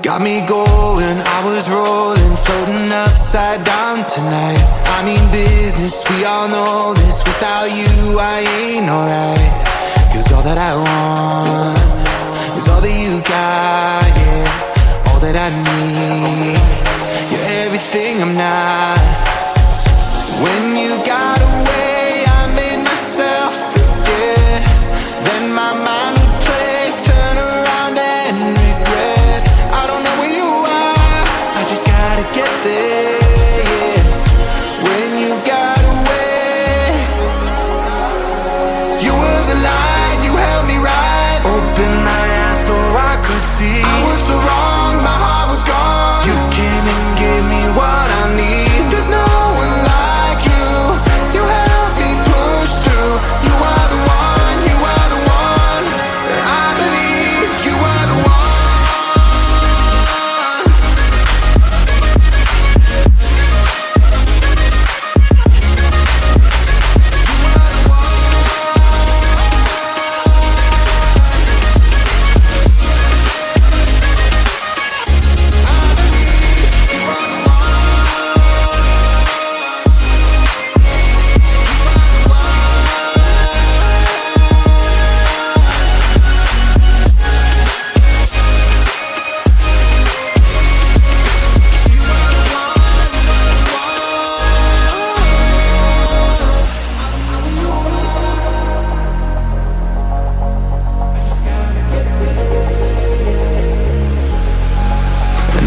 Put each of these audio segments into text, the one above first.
Got me going, I was rolling, floating upside down tonight. I mean business, we all know this. Without you, I ain't alright. Cause all that I want is all that you got, yeah. All that I need, you're everything I'm not. When you got away, I made myself forget. Then my mind would play, turn around and regret. I don't know where you are, I just gotta get there, yeah. When you got away, you were the light, you held me right. Open my eyes so I could see. I was so wrong, my heart was gone. You came and gave me what I need. There's no one like you. You helped me push through. You are the one, you are the one. I believe you are the one.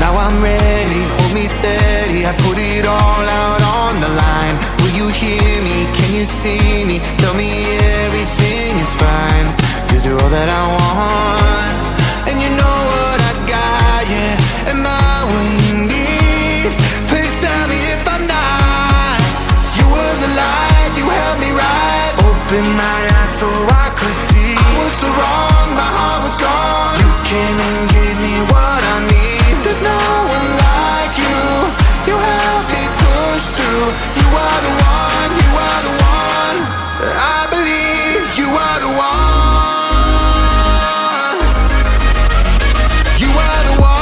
Now I'm ready, hold me steady. I put it all out on the line. Will you hear me? Can you see me? Tell me everything is fine. Cause you're all that I want. And you know what I got, yeah. Am I what you need? Please tell me if I'm not. You were the light, you held me right. Open my eyes so I could see. I was so wrong, my heart was gone. You came and gave me what I need. There's no one like you. You help me push through. You are the one, you are the one. I believe you are the one. You are the one.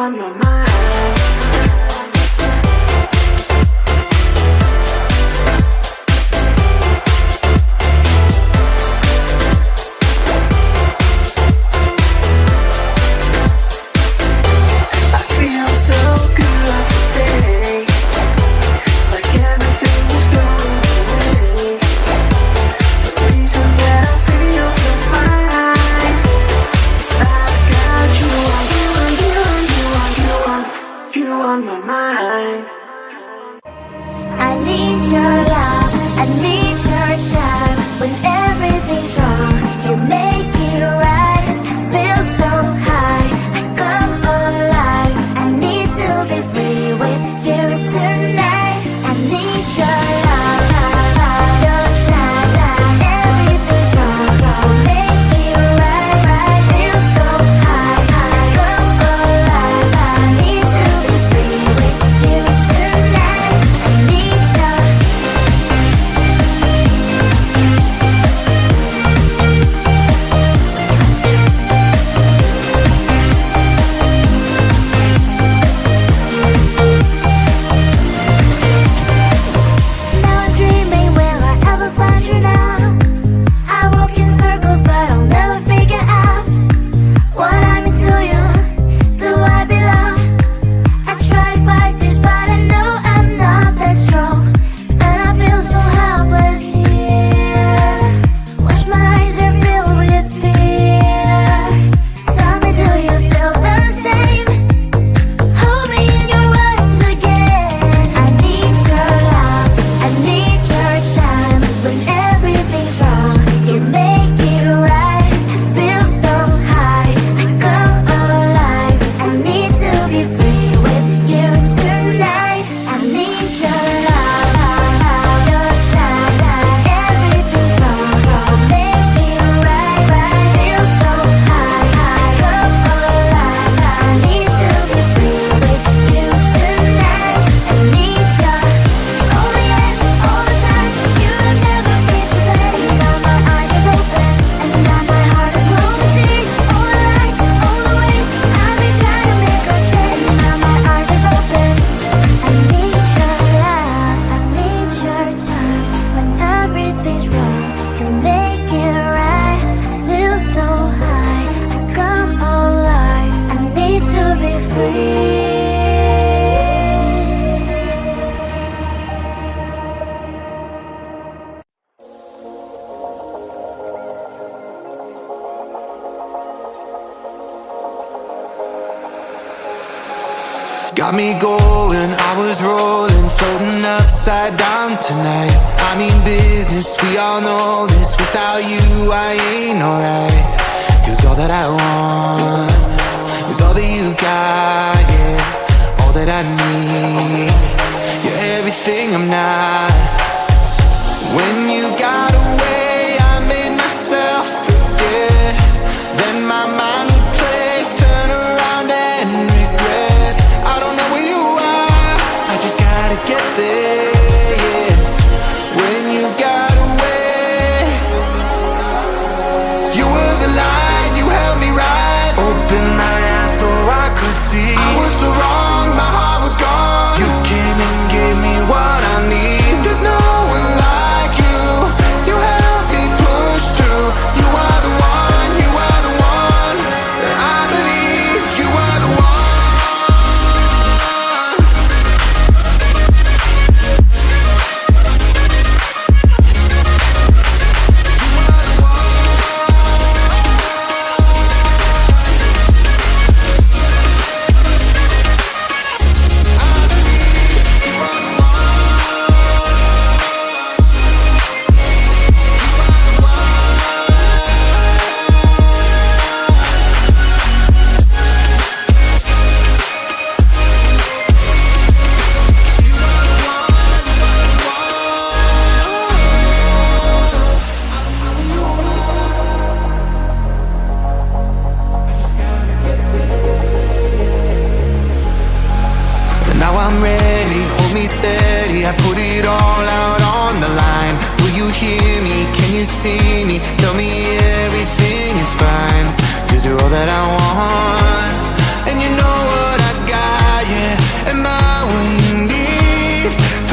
on my mind. Got me going, I was rolling, floating upside down tonight. I mean business, we all know this. Without you, I ain't alright. 'Cause all that I want is all that you got, yeah. All that I need, you're everything I'm not. When you got away, I made myself forget. Then my mind would play, turn around and regret. I don't know where you are, I just gotta get there, yeah. When you got away, you were the light, you held me right. Open my eyes so I could see. I was so wrong, my heart was gone. You came and gave me what I need. There's no one like you, you helped me push through. You are the one, you are the one. I believe you are the one. I'm ready, hold me steady. I put it all out on the line. Will you hear me? Can you see me? Tell me everything is fine. 'Cause you're all that I want. And you know what I and not what you need.